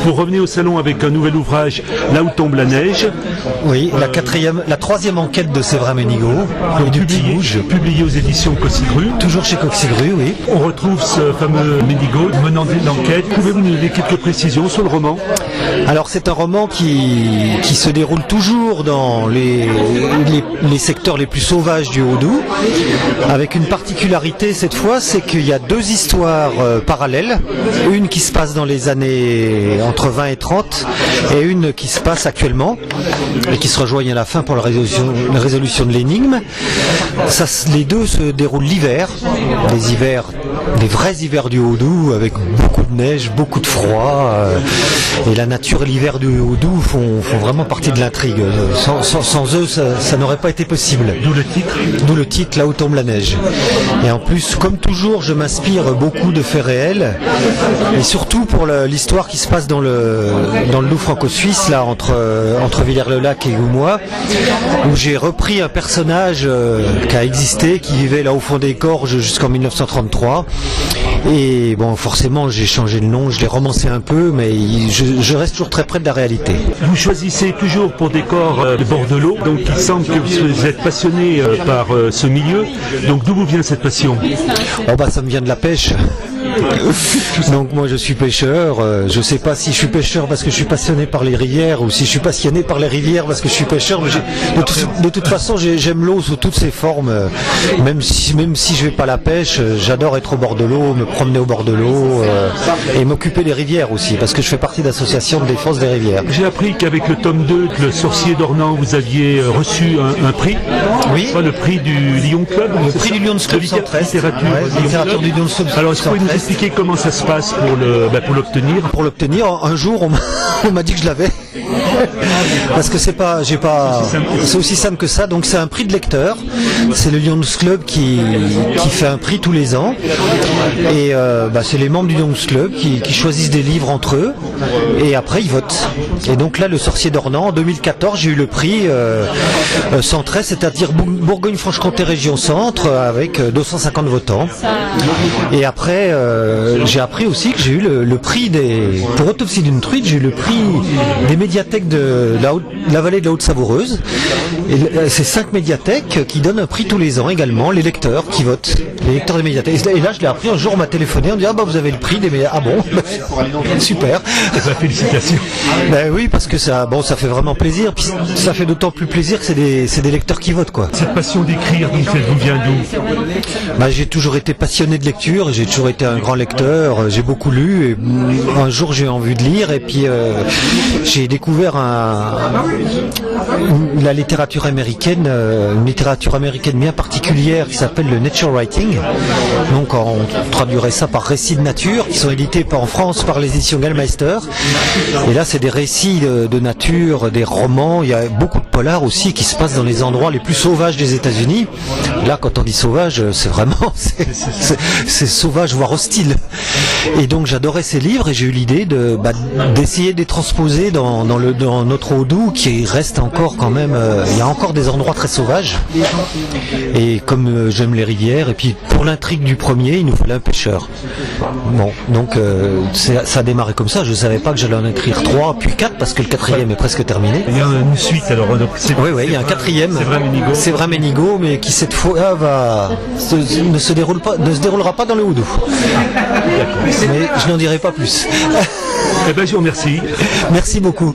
Vous revenez au salon avec un nouvel ouvrage, Là où tombe la neige. Oui, la troisième enquête de Séverin Ménigaud, du Petit Rouge. Publié aux éditions Cossygru. Toujours chez Cossygru, oui. On retrouve ce fameux Ménigaud menant l'enquête. Pouvez-vous nous donner quelques précisions sur le roman? Alors c'est un roman qui se déroule toujours dans les secteurs les plus sauvages du Haut-Doubs, avec une particularité cette fois, c'est qu'il y a deux histoires parallèles, une qui se passe dans les années entre 20 et 30 et une qui se passe actuellement et qui se rejoignent à la fin pour la résolution de l'énigme. Les deux se déroulent l'hiver, des vrais hivers du Haut-Doubs avec beaucoup de neige, beaucoup de froid, et la nature et l'hiver du Haut-Doubs font vraiment partie de l'intrigue. Sans eux, ça n'aurait pas été possible. D'où le titre. D'où le titre, Là où tombe la neige. Et en plus, comme toujours, je m'inspire beaucoup de faits réels, et surtout pour l'histoire qui se passe dans le loup franco-suisse, là, entre Villers-le-Lac et Goumois, où j'ai repris un personnage qui a existé, qui vivait là au fond des gorges jusqu'en 1933. Et bon, forcément, j'ai changé le nom, je l'ai romancé un peu, mais je reste toujours très près de la réalité. Vous choisissez toujours pour décor le bord de l'eau, donc il semble que vous êtes passionné par ce milieu. Donc d'où vous vient cette passion? Oh bah ça me vient de la pêche. Donc moi je suis pêcheur, je sais pas si je suis pêcheur parce que je suis passionné par les rivières ou si je suis passionné par les rivières parce que je suis pêcheur, mais de toute façon j'aime l'eau sous toutes ses formes, même si je vais pas à la pêche, j'adore être au bord de l'eau, me promener au bord de l'eau et m'occuper des rivières aussi parce que je fais partie d'associations de défense des rivières. J'ai appris qu'avec le tome 2, le sorcier d'Ornans, vous aviez reçu un prix. Oui. Le prix du Lion Club. Le prix du Lion Club littérature du Lion Club. Alors est-ce que vous pouvez nous expliquer comment ça se passe pour l'obtenir? Pour l'obtenir, un jour on m'a dit que je l'avais. Parce que c'est aussi simple que ça. Donc c'est un prix de lecteur. C'est le Lions Club qui fait un prix tous les ans. Et c'est les membres du Lions Club qui choisissent des livres entre eux. Et après ils votent. Et donc là, le Sorcier d'Ornans, en 2014, j'ai eu le prix Centre, c'est-à-dire Bourgogne-Franche-Comté région Centre, avec 250 votants. Et après, j'ai appris aussi que j'ai eu le prix pour Autopsie d'une truite, j'ai eu le prix des médiathèques de la vallée de la Haute-Savoureuse. Et c'est 5 médiathèques qui donnent un prix tous les ans également, les lecteurs qui votent, les lecteurs des médiathèques. Et là, je l'ai appris un jour, on m'a téléphoné, on dit vous avez le prix des médiathèques. Ah bon, super. Félicitations. Ben oui, parce que ça fait vraiment plaisir. Puis ça fait d'autant plus plaisir que c'est des lecteurs qui votent, quoi. Cette passion d'écrire, donc elle vous vient d'où? J'ai toujours été passionné de lecture, j'ai toujours été un grand lecteur, j'ai beaucoup lu, et un jour j'ai eu envie de lire, et puis j'ai découvert la littérature américaine, une littérature américaine bien particulière qui s'appelle le nature writing. Donc on traduirait ça par récits de nature, qui sont édités en France par les éditions Gallmeister. Et là c'est des récits de nature, des romans, il y a beaucoup de polars aussi qui se passent dans les endroits les plus sauvages des États-Unis. Là quand on dit sauvage, c'est vraiment c'est sauvage voire hostile. Et donc j'adorais ces livres et j'ai eu l'idée d'essayer de les transposer dans notre Haut-Doubs qui reste encore quand même, il y a encore des endroits très sauvages. Et comme j'aime les rivières, et puis pour l'intrigue du premier, il nous fallait un pêcheur. Bon, donc ça a démarré comme ça. Je savais pas que j'allais en écrire 3 puis 4 parce que le 4e est presque terminé. Il y a une suite alors. Oui, il y a un 4e. Séverin Ménigaud, mais qui cette fois ne se déroulera pas dans le Haut-Doubs. Mais je n'en dirai pas plus. Je vous remercie. Merci beaucoup.